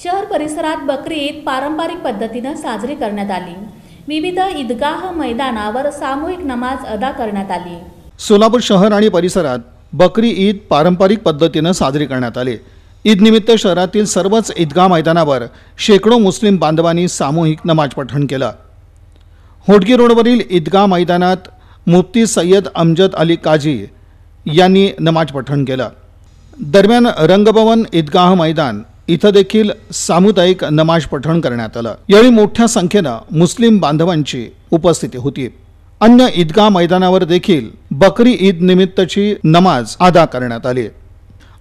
शहर परिसरात बकरी ईद पारंपरिक पद्धतीने साजरी करण्यात आली। विविध ईदगाह मैदानावर सामूहिक नमाज अदा करण्यात आली। सोलापूर शहर आणि परिसरात बकरी ईद पारंपरिक पद्धतीने साजरी करण्यात आली। ईद निमित्त शहरातील सर्वच ईदगाह मैदानावर शेकडो मुस्लिम बांधवांनी सामूहिक नमाज पठण केलं। होडगी रोडवरील ईदगाह मैदानात मुफ्ती सय्यद अमजद अली काजी यांनी नमाज पठण केलं। दरम्यान रंगभवन ईदगाह मैदान इथं देखील सामुदायिक नमाज पठण करण्यात आलं। यावेळी मोठ्या संख्येने मुस्लिम बांधवांची उपस्थिती होती। अन्य ईदगाह मैदानावर देखील बकरी ईद निमित्तची नमाज अदा करण्यात आली।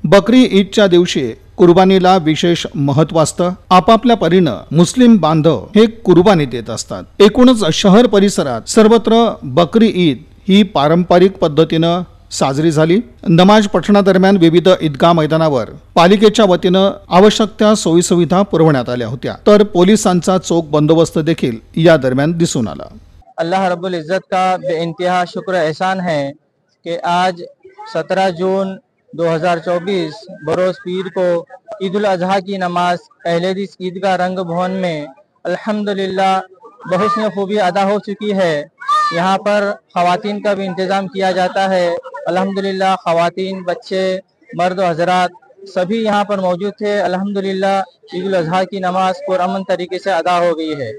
बकरी ईदच्या दिवशी कुर्बानीला विशेष महत्त्व असतं। आपापल्या परीनं मुस्लिम बांधव हे कुर्बानी देत असतात। एकूणच शहर परिसरात सर्वत्र बकरी ईद ही पारंपरिक पद्धतीनं साजरी झाली। नमाज पठणादरम्यान विविध ईदगाह मैदानावर पालिकेच्या वतीनं आवश्यक त्या सोयीसुविधा पुरवण्यात आल्या होत्या, तर पोलिसांचा चोख बंदोबस्त देखील या दरम्यान दिसून आला। अल्लाह रब्बुल इज़्ज़त का बेइंतहा शुक्र एहसान है कि आज 17 जून 2024 बरोज़ पीर को ईद उल अज़हा की नमाज अहले हदीस ईदगाह रंग भवन में अल्हम्दुलिल्लाह बहुस्न खूबी अदा हो चुकी है। यहाँ पर ख़वातीन का भी इंतज़ाम किया जाता है। अल्हम्दुलिल्लाह ख़वातीन, बच्चे, मर्द हज़रात सभी यहाँ पर मौजूद थे। अल्हम्दुलिल्लाह ईद उल अज़हा की नमाज पुरअमन तरीके से अदा हो गई है।